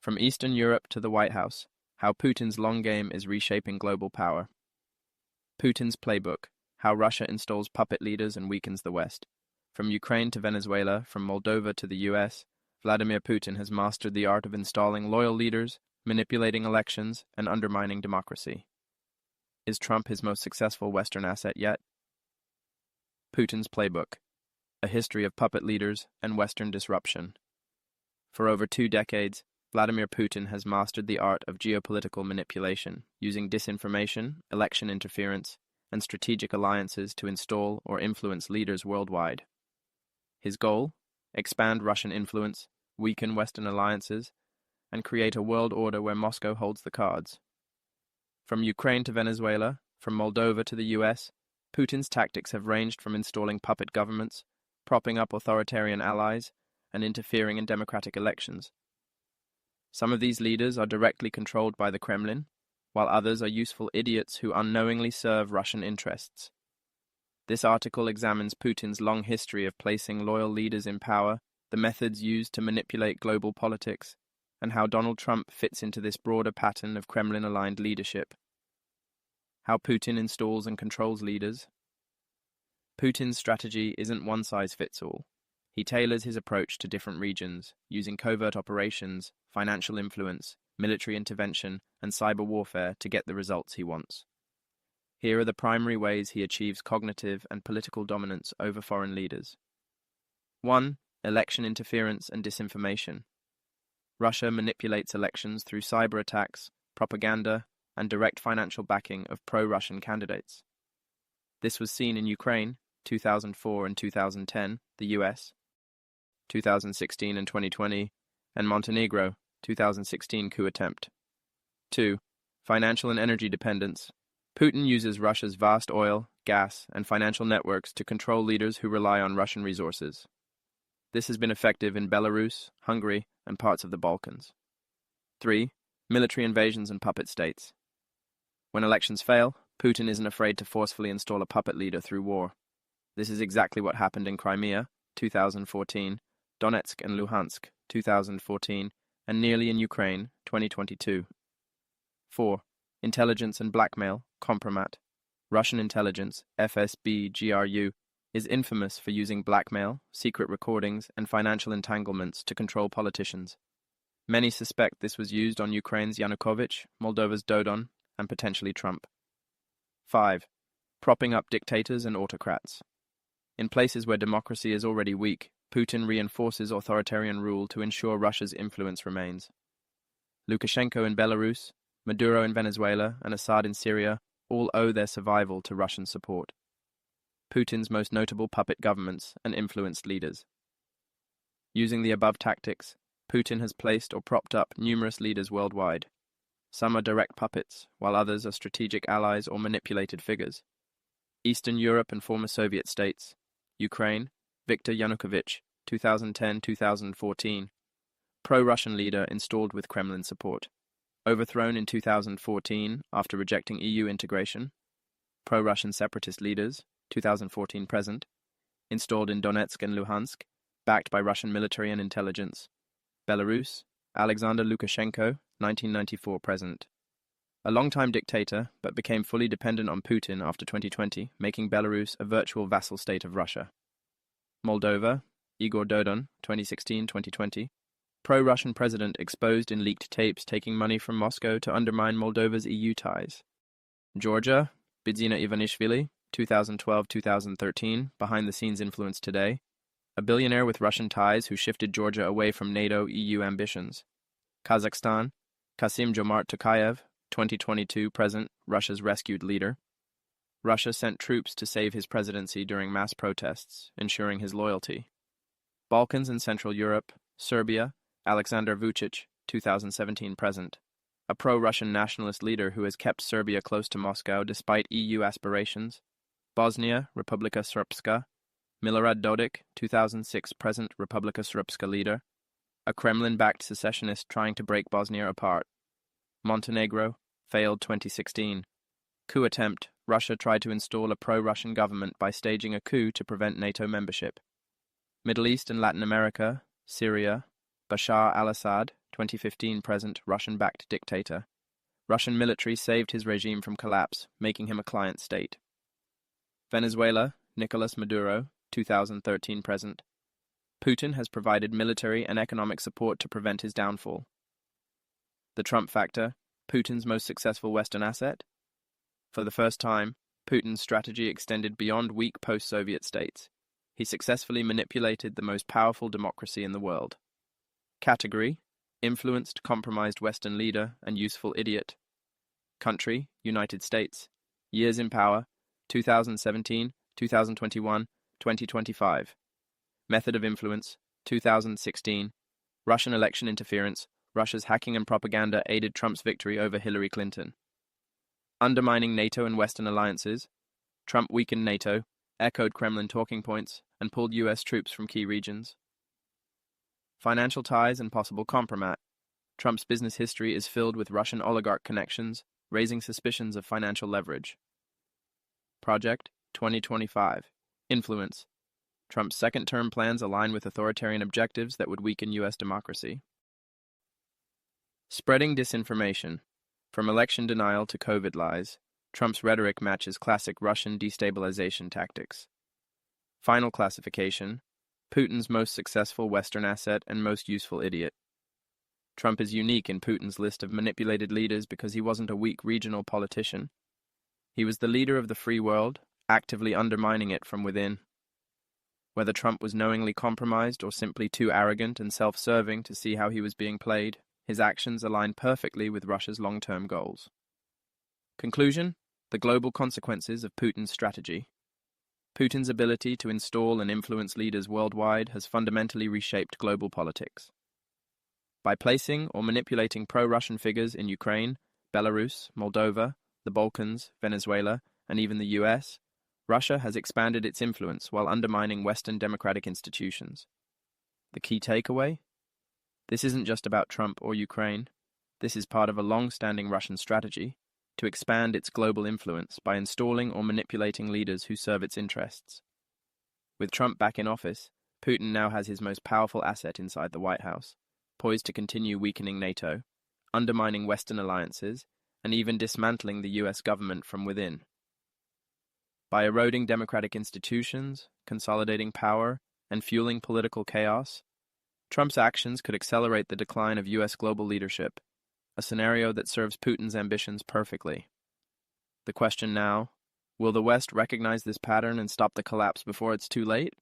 From Eastern Europe to the White House, how Putin's long game is reshaping global power. Putin's Playbook, how Russia installs puppet leaders and weakens the West. From Ukraine to Venezuela, from Moldova to the U.S., Vladimir Putin has mastered the art of installing loyal leaders, manipulating elections, and undermining democracy. Is Trump his most successful Western asset yet? Putin's Playbook, a history of puppet leaders and Western disruption. For over 2 decades, Vladimir Putin has mastered the art of geopolitical manipulation, using disinformation, election interference, and strategic alliances to install or influence leaders worldwide. His goal? Expand Russian influence, weaken Western alliances, and create a world order where Moscow holds the cards. From Ukraine to Venezuela, from Moldova to the U.S., Putin's tactics have ranged from installing puppet governments, propping up authoritarian allies, and interfering in democratic elections. Some of these leaders are directly controlled by the Kremlin, while others are useful idiots who unknowingly serve Russian interests. This article examines Putin's long history of placing loyal leaders in power, the methods used to manipulate global politics, and how Donald Trump fits into this broader pattern of Kremlin-aligned leadership. How Putin installs and controls leaders. Putin's strategy isn't one-size-fits-all. He tailors his approach to different regions, using covert operations, financial influence, military intervention, and cyber warfare to get the results he wants. Here are the primary ways he achieves cognitive and political dominance over foreign leaders. 1. Election interference and disinformation. Russia manipulates elections through cyber attacks, propaganda, and direct financial backing of pro-Russian candidates. This was seen in Ukraine, 2004 and 2010, the U.S., 2016 and 2020, and Montenegro, 2016 coup attempt. 2. Financial and energy dependence. Putin uses Russia's vast oil, gas, and financial networks to control leaders who rely on Russian resources. This has been effective in Belarus, Hungary, and parts of the Balkans. 3. Military invasions and puppet states. When elections fail, Putin isn't afraid to forcefully install a puppet leader through war. This is exactly what happened in Crimea, 2014, Donetsk and Luhansk, 2014, and nearly in Ukraine, 2022. 4. Intelligence and blackmail, compromat. Russian intelligence, FSB GRU, is infamous for using blackmail, secret recordings, and financial entanglements to control politicians. Many suspect this was used on Ukraine's Yanukovych, Moldova's Dodon, and potentially Trump. 5. Propping up dictators and autocrats. In places where democracy is already weak, Putin reinforces authoritarian rule to ensure Russia's influence remains. Lukashenko in Belarus, Maduro in Venezuela, and Assad in Syria all owe their survival to Russian support. Putin's most notable puppet governments and influenced leaders. Using the above tactics, Putin has placed or propped up numerous leaders worldwide. Some are direct puppets, while others are strategic allies or manipulated figures. Eastern Europe and former Soviet states. Ukraine, Viktor Yanukovych, 2010-2014. Pro-Russian leader installed with Kremlin support. Overthrown in 2014 after rejecting EU integration. Pro-Russian separatist leaders, 2014-present. Installed in Donetsk and Luhansk, backed by Russian military and intelligence. Belarus, Alexander Lukashenko, 1994-present. A long-time dictator, but became fully dependent on Putin after 2020, making Belarus a virtual vassal state of Russia. Moldova, Igor Dodon, 2016-2020. Pro-Russian president exposed in leaked tapes taking money from Moscow to undermine Moldova's EU ties. Georgia, Bidzina Ivanishvili, 2012-2013, behind-the-scenes influence today. A billionaire with Russian ties who shifted Georgia away from NATO EU ambitions. Kazakhstan, Kassym-Jomart Tokayev, 2022-present, Russia's rescued leader. Russia sent troops to save his presidency during mass protests, ensuring his loyalty. Balkans and Central Europe, Serbia, Alexander Vučić, 2017-present. A pro-Russian nationalist leader who has kept Serbia close to Moscow despite EU aspirations. Bosnia, Republika Srpska. Milorad Dodik, 2006-present Republika Srpska leader. A Kremlin-backed secessionist trying to break Bosnia apart. Montenegro, failed 2016. Coup attempt, Russia tried to install a pro-Russian government by staging a coup to prevent NATO membership. Middle East and Latin America, Syria, Bashar al-Assad, 2015-present Russian-backed dictator. Russian military saved his regime from collapse, making him a client state. Venezuela, Nicolas Maduro, 2013-present. Putin has provided military and economic support to prevent his downfall. The Trump factor, Putin's most successful Western asset. For the first time, Putin's strategy extended beyond weak post-Soviet states. He successfully manipulated the most powerful democracy in the world. Category: influenced, compromised Western leader and useful idiot. Country: United States. Years in power: 2017, 2021, 2025. Method of influence: 2016. Russian election interference. Russia's hacking and propaganda aided Trump's victory over Hillary Clinton. Undermining NATO and Western alliances. Trump weakened NATO, echoed Kremlin talking points, and pulled U.S. troops from key regions. Financial ties and possible compromise. Trump's business history is filled with Russian oligarch connections, raising suspicions of financial leverage. Project 2025. Influence. Trump's second-term plans align with authoritarian objectives that would weaken U.S. democracy. Spreading disinformation. From election denial to COVID lies, Trump's rhetoric matches classic Russian destabilization tactics. Final classification: Putin's most successful Western asset and most useful idiot. Trump is unique in Putin's list of manipulated leaders because he wasn't a weak regional politician. He was the leader of the free world, actively undermining it from within. Whether Trump was knowingly compromised or simply too arrogant and self-serving to see how he was being played, his actions aligned perfectly with Russia's long-term goals. Conclusion: the global consequences of Putin's strategy. Putin's ability to install and influence leaders worldwide has fundamentally reshaped global politics. By placing or manipulating pro-Russian figures in Ukraine, Belarus, Moldova, the Balkans, Venezuela, and even the U.S., Russia has expanded its influence while undermining Western democratic institutions. The key takeaway? This isn't just about Trump or Ukraine. This is part of a long-standing Russian strategy to expand its global influence by installing or manipulating leaders who serve its interests. With Trump back in office, Putin now has his most powerful asset inside the White House, poised to continue weakening NATO, undermining Western alliances, and even dismantling the U.S. government from within. By eroding democratic institutions, consolidating power, and fueling political chaos, Trump's actions could accelerate the decline of U.S. global leadership, a scenario that serves Putin's ambitions perfectly. The question now: will the West recognize this pattern and stop the collapse before it's too late?